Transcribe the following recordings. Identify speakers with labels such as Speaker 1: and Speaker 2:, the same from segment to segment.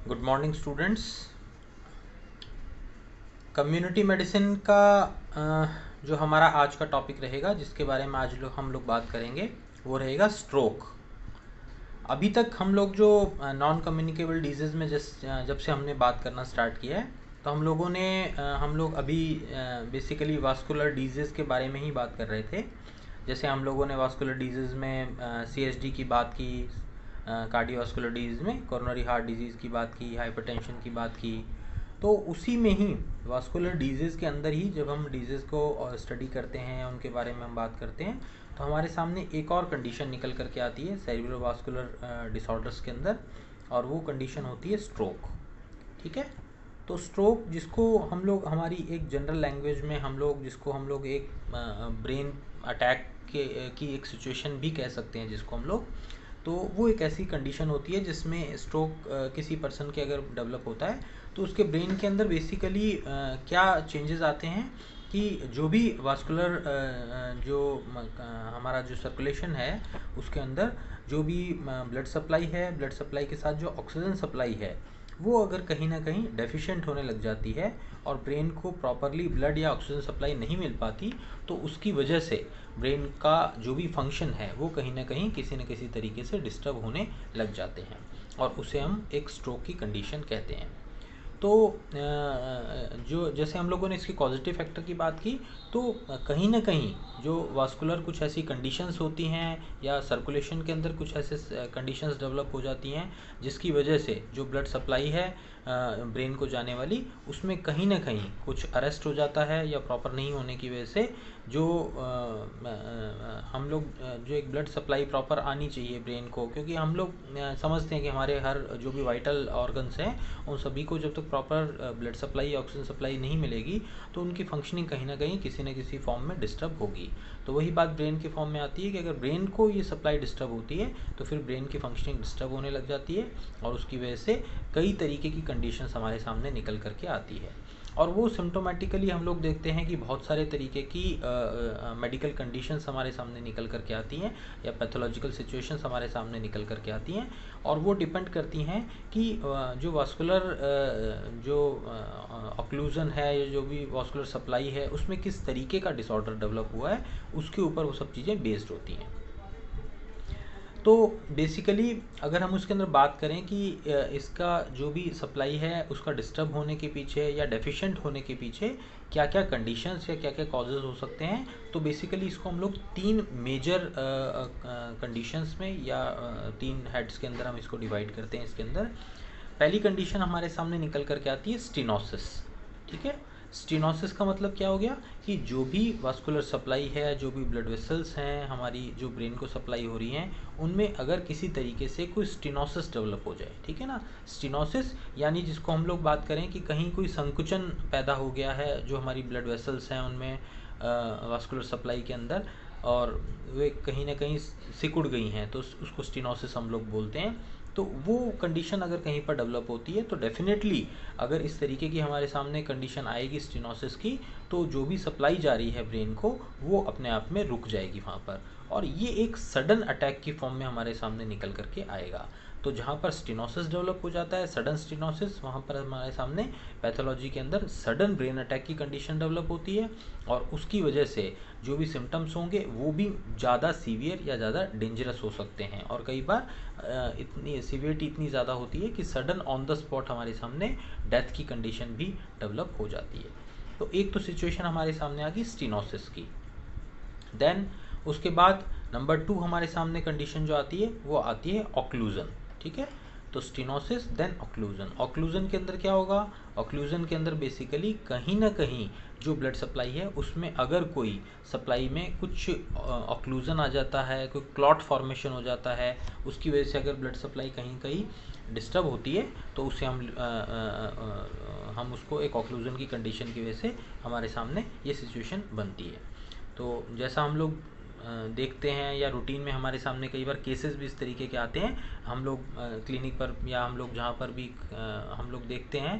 Speaker 1: Good morning students. Community medicine का जो हमारा आज का टॉपिक रहेगा, जिसके बारे में आज हम लोग बात करेंगे, वो रहेगा स्ट्रोक। अभी तक हम लोग जो नॉन कम्युनिकेबल डिजीज़ में जब से हमने बात करना स्टार्ट किया है, तो हम लोग अभी बेसिकली वास्कुलर डिजीज़ के बारे में ही बात कर रहे थे। जैसे हम लोगों ने वास्कुलर डिजीज़ में CSD की बात की, कार्डियोवास्कुलर डिजीज़ में कोरोनरी हार्ट डिजीज़ की बात की, हाइपरटेंशन की बात की। तो उसी में ही वास्कुलर डिजीज़ के अंदर ही जब हम डिजीज़ को स्टडी करते हैं, उनके बारे में हम बात करते हैं, तो हमारे सामने एक और कंडीशन निकल करके आती है सेरिब्रोवास्कुलर डिसऑर्डर्स के अंदर, और वो कंडीशन होती है स्ट्रोक। ठीक है। तो स्ट्रोक, जिसको हम लोग हमारी एक जनरल लैंग्वेज में जिसको हम लोग एक ब्रेन अटैक की एक सिचुएशन भी कह सकते हैं जिसको हम लोग, तो वो एक ऐसी कंडीशन होती है जिसमें स्ट्रोक किसी पर्सन के अगर डेवलप होता है, तो उसके ब्रेन के अंदर बेसिकली क्या चेंजेस आते हैं कि जो भी वास्कुलर हमारा जो सर्कुलेशन है, उसके अंदर जो भी ब्लड सप्लाई है, ब्लड सप्लाई के साथ जो ऑक्सीजन सप्लाई है, वो अगर कहीं ना कहीं डेफिशिएंट होने लग जाती है और ब्रेन को प्रॉपरली ब्लड या ऑक्सीजन सप्लाई नहीं मिल पाती, तो उसकी वजह से ब्रेन का जो भी फंक्शन है वो कहीं ना कहीं किसी न किसी तरीके से डिस्टर्ब होने लग जाते हैं, और उसे हम एक स्ट्रोक की कंडीशन कहते हैं। तो जो जैसे हम लोगों ने इसकी पॉजिटिव फैक्टर की बात की, तो कहीं ना कहीं जो वास्कुलर कुछ ऐसी कंडीशंस होती हैं या सर्कुलेशन के अंदर कुछ ऐसे कंडीशंस डेवलप हो जाती हैं, जिसकी वजह से जो ब्लड सप्लाई है ब्रेन को जाने वाली, उसमें कहीं ना कहीं कुछ अरेस्ट हो जाता है, या प्रॉपर नहीं होने की वजह से जो हम लोग जो एक ब्लड सप्लाई प्रॉपर आनी चाहिए ब्रेन को, क्योंकि हम लोग समझते हैं कि हमारे हर जो भी वाइटल ऑर्गन्स हैं, उन सभी को जब तक प्रॉपर ब्लड सप्लाई या ऑक्सीजन सप्लाई नहीं मिलेगी, तो उनकी फंक्शनिंग कहीं ना कहीं किसी न किसी फॉर्म में डिस्टर्ब होगी। तो वही बात ब्रेन के फॉर्म में आती है कि अगर ब्रेन को ये सप्लाई डिस्टर्ब होती है, तो फिर ब्रेन की फंक्शनिंग डिस्टर्ब होने लग जाती है, और उसकी वजह से कई तरीके की कंडीशंस हमारे सामने निकल करके आती है। और वो सिम्टोमेटिकली हम लोग देखते हैं कि बहुत सारे तरीके की मेडिकल कंडीशंस हमारे सामने निकल करके आती हैं, या पैथोलॉजिकल सिचुएशंस हमारे सामने निकल करके आती हैं, और वो डिपेंड करती हैं कि जो वास्कुलर जो ऑक्लूजन है, या जो भी वास्कुलर सप्लाई है, उसमें किस तरीके का डिसऑर्डर डेवलप हुआ है, उसके ऊपर वो सब चीज़ें बेस्ड होती हैं। तो बेसिकली अगर हम उसके अंदर बात करें कि इसका जो भी सप्लाई है उसका डिस्टर्ब होने के पीछे या डेफिशिएंट होने के पीछे क्या क्या कंडीशंस या क्या क्या कॉजेज़ हो सकते हैं, तो बेसिकली इसको हम लोग तीन मेजर कंडीशंस में या तीन हेड्स के अंदर हम इसको डिवाइड करते हैं। इसके अंदर पहली कंडीशन हमारे सामने निकल करके आती है स्टेनोसिस। ठीक है। स्टेनोसिस का मतलब क्या हो गया कि जो भी वास्कुलर सप्लाई है, जो भी ब्लड वेसल्स हैं हमारी जो ब्रेन को सप्लाई हो रही हैं, उनमें अगर किसी तरीके से कोई स्टेनोसिस डेवलप हो जाए, ठीक है ना। स्टेनोसिस यानी जिसको हम लोग बात करें कि कहीं कोई संकुचन पैदा हो गया है जो हमारी ब्लड वेसल्स हैं उनमें वास्कुलर सप्लाई के अंदर, और वे कहीं ना कहीं सिकुड़ गई हैं, तो उसको स्टेनोसिस हम लोग बोलते हैं। तो वो कंडीशन अगर कहीं पर डेवलप होती है, तो डेफिनेटली अगर इस तरीके की हमारे सामने कंडीशन आएगी स्टेनोसिस की, तो जो भी सप्लाई जा रही है ब्रेन को, वो अपने आप में रुक जाएगी वहाँ पर, और ये एक सडन अटैक की फॉर्म में हमारे सामने निकल करके आएगा। तो जहाँ पर स्टेनोसिस डेवलप हो जाता है, सडन स्टेनोसिस, वहाँ पर हमारे सामने पैथोलॉजी के अंदर सडन ब्रेन अटैक की कंडीशन डेवलप होती है, और उसकी वजह से जो भी सिम्टम्स होंगे वो भी ज़्यादा सीवियर या ज़्यादा डेंजरस हो सकते हैं, और कई बार इतनी सीवियरिटी इतनी ज़्यादा होती है कि सडन ऑन द स्पॉट हमारे सामने डेथ की कंडीशन भी डेवलप हो जाती है। तो एक तो सिचुएशन हमारे सामने आ गई स्टेनोसिस की। देन उसके बाद नंबर 2 हमारे सामने कंडीशन जो आती है वो आती है ऑक्लूजन। ठीक है। तो स्टेनोसिस देन ऑक्लूजन। ऑक्लूजन के अंदर क्या होगा? ऑक्लूजन के अंदर बेसिकली कहीं ना कहीं जो ब्लड सप्लाई है उसमें अगर कोई सप्लाई में कुछ ऑक्लूजन आ जाता है, कोई क्लॉट फॉर्मेशन हो जाता है, उसकी वजह से अगर ब्लड सप्लाई कहीं कहीं डिस्टर्ब होती है, तो उसे हम उसको एक ऑक्लूजन की कंडीशन की वजह से हमारे सामने ये सिचुएशन बनती है। तो जैसा हम लोग देखते हैं, या रूटीन में हमारे सामने कई बार केसेस भी इस तरीके के आते हैं, हम लोग क्लिनिक पर या हम लोग जहाँ पर भी हम लोग देखते हैं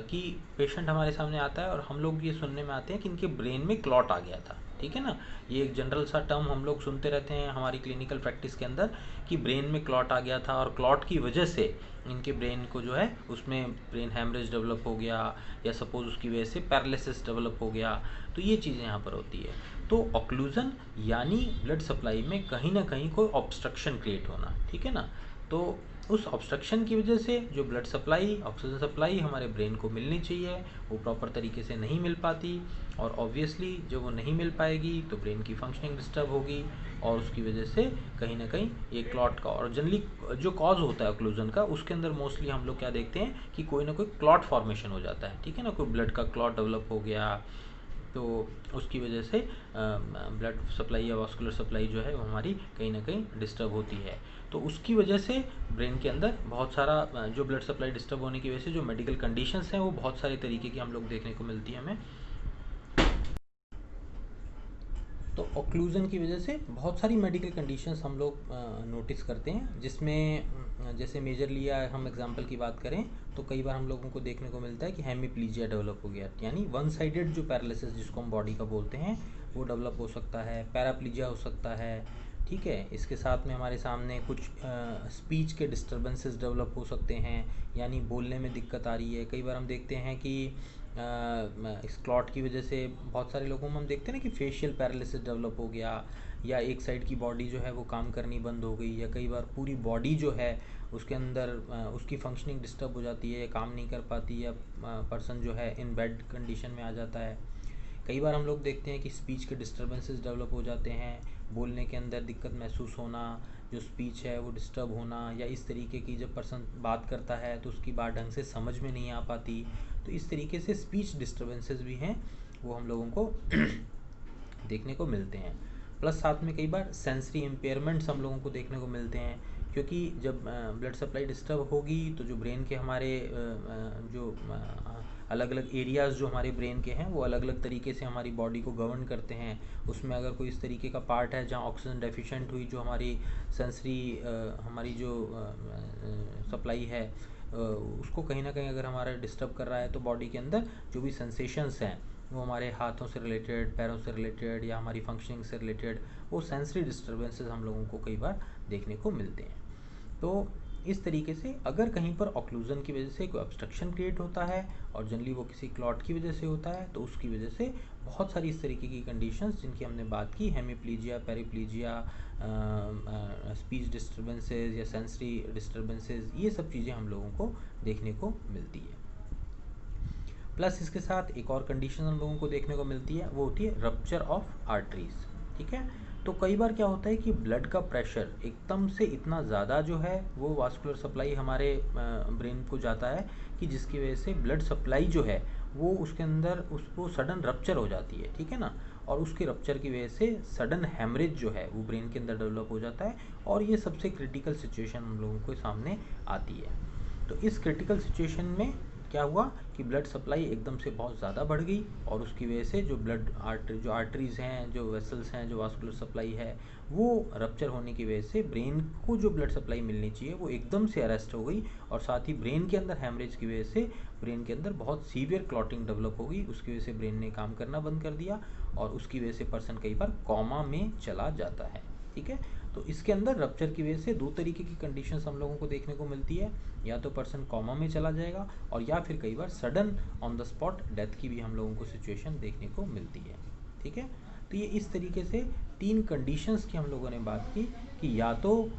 Speaker 1: कि पेशेंट हमारे सामने आता है और हम लोग ये सुनने में आते हैं कि इनके ब्रेन में क्लॉट आ गया था। ठीक है ना। ये एक जनरल सा टर्म हम लोग सुनते रहते हैं हमारी क्लिनिकल प्रैक्टिस के अंदर कि ब्रेन में क्लॉट आ गया था और क्लॉट की वजह से इनके ब्रेन को जो है उसमें ब्रेन हैमरेज डेवलप हो गया, या सपोज उसकी वजह से पैरालिसिस डेवलप हो गया। तो ये चीज़ें यहाँ पर होती है। तो ऑक्लूजन यानी ब्लड सप्लाई में कहीं ना कहीं कोई ऑब्स्ट्रक्शन क्रिएट होना, ठीक है ना। तो उस ऑब्स्ट्रक्शन की वजह से जो ब्लड सप्लाई, ऑक्सीजन सप्लाई हमारे ब्रेन को मिलनी चाहिए, वो प्रॉपर तरीके से नहीं मिल पाती, और ऑब्वियसली जब वो नहीं मिल पाएगी तो ब्रेन की फंक्शनिंग डिस्टर्ब होगी, और उसकी वजह से कहीं ना कहीं ये क्लॉट का, और जनरली जो कॉज होता है ऑक्लूजन का, उसके अंदर मोस्टली हम लोग क्या देखते हैं कि कोई ना कोई क्लॉट फॉर्मेशन हो जाता है, ठीक है ना। कोई ब्लड का क्लॉट डेवलप हो गया, तो उसकी वजह से ब्लड सप्लाई या वास्कुलर सप्लाई जो है वो हमारी कहीं ना कहीं डिस्टर्ब होती है। तो उसकी वजह से ब्रेन के अंदर बहुत सारा जो ब्लड सप्लाई डिस्टर्ब होने की वजह से जो मेडिकल कंडीशंस हैं वो बहुत सारे तरीके की हम लोग देखने को मिलती है हमें। तो ऑक्लूजन की वजह से बहुत सारी मेडिकल कंडीशंस हम लोग नोटिस करते हैं, जिसमें जैसे मेजर लिया हम एग्जांपल की बात करें तो कई बार हम लोगों को देखने को मिलता है कि हेमीप्लीजिया डेवलप हो गया, यानी वन साइडेड जो पैरालिसिस जिसको हम बॉडी का बोलते हैं वो डेवलप हो सकता है। पैराप्लीजिया हो सकता है, ठीक है। इसके साथ में हमारे सामने कुछ स्पीच के डिस्टर्बेंसेस डेवलप हो सकते हैं, यानी बोलने में दिक्कत आ रही है। कई बार हम देखते हैं कि इस क्लॉट की वजह से बहुत सारे लोगों में हम देखते हैं ना कि फेशियल पैरालिसिस डेवलप हो गया, या एक साइड की बॉडी जो है वो काम करनी बंद हो गई, या कई बार पूरी बॉडी जो है उसके अंदर उसकी फंक्शनिंग डिस्टर्ब हो जाती है, काम नहीं कर पाती, या पर्सन जो है इन बेड कंडीशन में आ जाता है। कई बार हम लोग देखते हैं कि स्पीच के डिस्टर्बेंसेस डेवलप हो जाते हैं, बोलने के अंदर दिक्कत महसूस होना, जो स्पीच है वो डिस्टर्ब होना, या इस तरीके की जब पर्सन बात करता है तो उसकी बात ढंग से समझ में नहीं आ पाती। तो इस तरीके से स्पीच डिस्टर्बेंसेस भी हैं वो हम लोगों को देखने को मिलते हैं। प्लस साथ में कई बार सेंसरी इम्पेयरमेंट्स हम लोगों को देखने को मिलते हैं, क्योंकि जब ब्लड सप्लाई डिस्टर्ब होगी तो जो ब्रेन के हमारे जो अलग अलग एरियाज़ जो हमारे ब्रेन के हैं वो अलग अलग तरीके से हमारी बॉडी को गवर्न करते हैं। उसमें अगर कोई इस तरीके का पार्ट है जहाँ ऑक्सीजन डेफिशिएंट हुई, जो हमारी सेंसरी हमारी जो सप्लाई है उसको कहीं ना कहीं अगर हमारा डिस्टर्ब कर रहा है, तो बॉडी के अंदर जो भी सेंसेशंस हैं वो हमारे हाथों से रिलेटेड, पैरों से रिलेटेड, या हमारी फंक्शनिंग से रिलेटेड, वो सेंसरी डिस्टर्बेंसेस हम लोगों को कई बार देखने को मिलते हैं। तो इस तरीके से अगर कहीं पर ऑक्लूजन की वजह से कोई ऑब्स्ट्रक्शन क्रिएट होता है, और जनरली वो किसी क्लॉट की वजह से होता है, तो उसकी वजह से बहुत सारी इस तरीके की कंडीशंस जिनकी हमने बात की, हेमीप्लीजिया, पेरिप्लीजिया, स्पीच डिस्टर्बेंसेस या सेंसरी डिस्टर्बेंसेस, ये सब चीज़ें हम लोगों को देखने को मिलती है। प्लस इसके साथ एक और कंडीशन हम लोगों को देखने को मिलती है, वो होती है रप्चर ऑफ आर्टरीज, ठीक है। तो कई बार क्या होता है कि ब्लड का प्रेशर एकदम से इतना ज़्यादा जो है वो वास्कुलर सप्लाई हमारे ब्रेन को जाता है कि जिसकी वजह से ब्लड सप्लाई जो है वो उसके अंदर उसको सडन रप्चर हो जाती है, ठीक है ना। और उसके रप्चर की वजह से सडन हेमरेज जो है वो ब्रेन के अंदर डेवलप हो जाता है, और ये सबसे क्रिटिकल सिचुएशन हम लोगों के सामने आती है। तो इस क्रिटिकल सिचुएशन में क्या हुआ कि ब्लड सप्लाई एकदम से बहुत ज़्यादा बढ़ गई, और उसकी वजह से जो ब्लड जो आर्टरीज़ हैं, जो वेसल्स हैं, जो वास्कुलर सप्लाई है, वो रप्चर होने की वजह से ब्रेन को जो ब्लड सप्लाई मिलनी चाहिए वो एकदम से अरेस्ट हो गई, और साथ ही ब्रेन के अंदर हेमरेज की वजह से ब्रेन के अंदर बहुत सीवियर क्लॉटिंग डेवलप हो गई। उसकी वजह से ब्रेन ने काम करना बंद कर दिया, और उसकी वजह से पर्सन कई बार कॉमा में चला जाता है, ठीक है। तो इसके अंदर रप्चर की वजह से दो तरीके की कंडीशंस हम लोगों को देखने को मिलती है, या तो पर्सन कॉमा में चला जाएगा, और या फिर कई बार sudden on the spot death की भी हम लोगों को सिचुएशन देखने को मिलती है, ठीक है। तो ये इस तरीके से तीन कंडीशंस की हम लोगों ने बात की कि या तो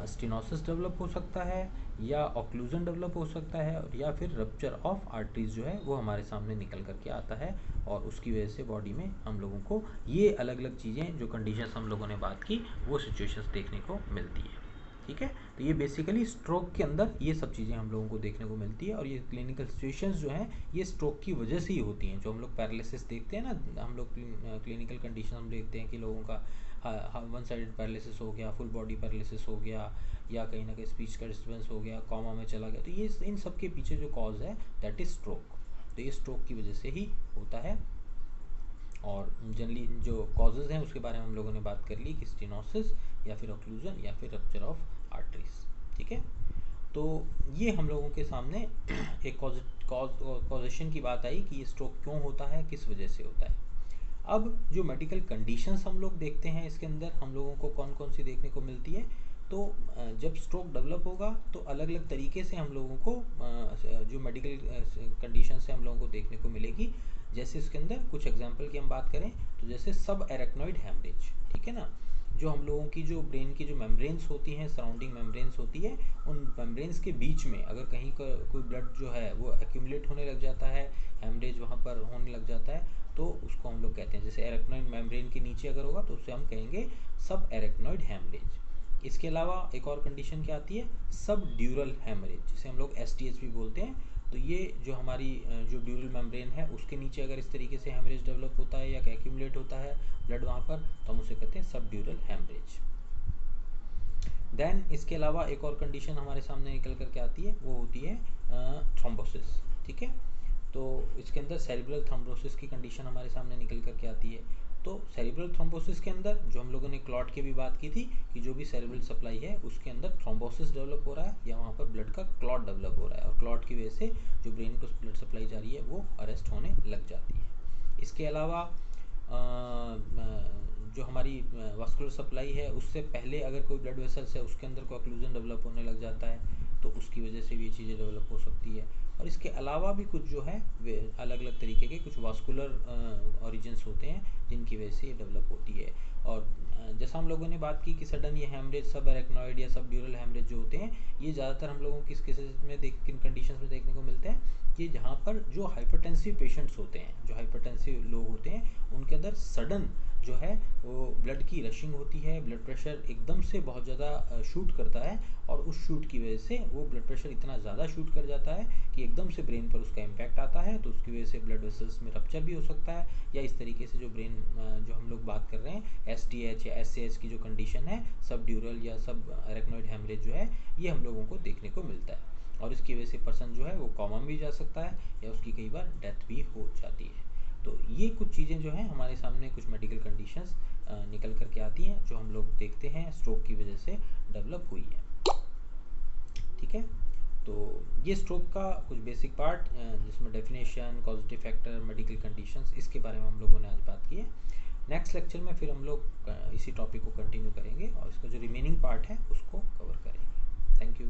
Speaker 1: स्टेनोसिस डेवलप हो सकता है, या ऑक्लूजन डेवलप हो सकता है, या फिर रप्चर ऑफ आर्टरीज जो है वो हमारे सामने निकल करके आता है, और उसकी वजह से बॉडी में हम लोगों को ये अलग अलग चीज़ें जो कंडीशंस हम लोगों ने बात की वो सिचुएशंस देखने को मिलती है, ठीक है। तो ये बेसिकली स्ट्रोक के अंदर ये सब चीज़ें हम लोगों को देखने को मिलती है, और ये क्लिनिकल सिचुएशंस जो हैं ये स्ट्रोक की वजह से ही होती हैं। जो हम लोग पैरालिसिस देखते हैं ना, हम लोग क्लिनिकल कंडीशन हम देखते हैं कि लोगों का वन साइडेड पैरालिसिस हो गया, फुल बॉडी पैरालिसिस हो गया, या कहीं ना कहीं स्पीच का डिस्टर्बेंस हो गया, कॉमा में चला गया, तो ये इन सब के पीछे जो कॉज है दैट इज स्ट्रोक। तो ये स्ट्रोक की वजह से ही होता है। और जनरली जो कॉजेज़ हैं उसके बारे में हम लोगों ने बात कर ली कि स्टेनोसिस, या फिर ऑक्लूजन, या फिर रप्चर ऑफ आर्टरीज, ठीक है। तो ये हम लोगों के सामने एक कॉजेशन की बात आई कि ये स्ट्रोक क्यों होता है, किस वजह से होता है। अब जो मेडिकल कंडीशंस हम लोग देखते हैं इसके अंदर हम लोगों को कौन कौन सी देखने को मिलती है। तो जब स्ट्रोक डेवलप होगा तो अलग अलग तरीके से हम लोगों को जो मेडिकल कंडीशंस है हम लोगों को देखने को मिलेगी। जैसे इसके अंदर कुछ एग्जांपल की हम बात करें तो जैसे सब एरेक्नॉइड हेमरेज, ठीक है ना, जो हम लोगों की जो ब्रेन की जो मेम्ब्रेन्स होती हैं, सराउंडिंग मेम्ब्रेन्स होती है, उन मेम्ब्रेन्स के बीच में अगर कहीं का कोई ब्लड जो है वो एक्यूमुलेट होने लग जाता है, हेमरेज वहाँ पर होने लग जाता है, तो उसको हम लोग कहते हैं, जैसे एरेक्नॉइड मेम्ब्रेन के नीचे अगर होगा तो उसे हम कहेंगे सब एरेक्नॉइड हेमरेज। इसके अलावा एक और कंडीशन क्या आती है, सब ड्यूरल हेमरेज, जिसे हम लोग STH भी बोलते हैं। तो ये जो हमारी जो ड्यूरल मेम्ब्रेन है उसके नीचे अगर इस तरीके से हेमरेज डेवलप होता है या एक्यूमुलेट होता है ब्लड वहाँ पर, तो हम उसे कहते हैं सब ड्यूरल हेमरेज। देन इसके अलावा एक और कंडीशन हमारे सामने निकल कर के आती है, वो होती है थ्रोम्बोसिस, ठीक है। तो इसके अंदर सेरिब्रल थ्रोम्बोसिस की कंडीशन हमारे सामने निकल कर के आती है। तो सेरिब्रल थ्रोम्बोसिस के अंदर जो हम लोगों ने क्लॉट की भी बात की थी कि जो भी सेरिब्रल सप्लाई है उसके अंदर थ्रोम्बोसिस डेवलप हो रहा है या वहाँ पर ब्लड का क्लॉट डेवलप हो रहा है, और क्लॉट की वजह से जो ब्रेन को ब्लड सप्लाई जा रही है वो अरेस्ट होने लग जाती है। इसके अलावा जो हमारी वास्कुलर सप्लाई है उससे पहले अगर कोई ब्लड वेसल्स है उसके अंदर कोई ऑक्लूजन डेवलप होने लग जाता है, तो उसकी वजह से भी ये चीज़ें डेवलप हो सकती है। और इसके अलावा भी कुछ जो है वे अलग अलग तरीके के कुछ वास्कुलर ऑरिजिन्स होते हैं जिनकी वजह से ये डेवलप होती है। और जैसा हम लोगों ने बात की कि सडन ये हेमरेज, सब एरेक्नॉइड या सब ड्यूरल हेमरेज जो होते हैं, ये ज़्यादातर हम लोगों किस केसेस में किन कंडीशंस में देखने को मिलते हैं कि जहाँ पर जो हाइपरटेंसिव पेशेंट्स होते हैं, जो हाइपरटेंसिव लोग होते हैं, उनके अंदर सडन जो है वो ब्लड की रशिंग होती है, ब्लड प्रेशर एकदम से बहुत ज़्यादा शूट करता है, और उस शूट की वजह से वो ब्लड प्रेशर इतना ज़्यादा शूट कर जाता है कि एकदम से ब्रेन पर उसका इम्पैक्ट आता है, तो उसकी वजह से ब्लड वेसल्स में रप्चर भी हो सकता है, या इस तरीके से जो ब्रेन जो हम लोग बात कर रहे हैं STH या SAH की जो कंडीशन है, सब ड्यूरल या सब एरेक्नॉइड हेमरेज जो है, ये हम लोगों को देखने को मिलता है। और इसकी वजह से पर्सन जो है वो कोमा में भी जा सकता है या उसकी कई बार डेथ भी हो जाती है। तो ये कुछ चीज़ें जो हैं हमारे सामने कुछ मेडिकल कंडीशंस निकल करके आती हैं जो हम लोग देखते हैं स्ट्रोक की वजह से डेवलप हुई है, ठीक है। तो ये स्ट्रोक का कुछ बेसिक पार्ट जिसमें definition, causative factor, medical conditions, इसके बारे में हम लोगों ने आज बात की है। नेक्स्ट लेक्चर में फिर हम लोग इसी टॉपिक को कंटिन्यू करेंगे और इसका जो रिमेनिंग पार्ट है उसको कवर करेंगे। Thank you.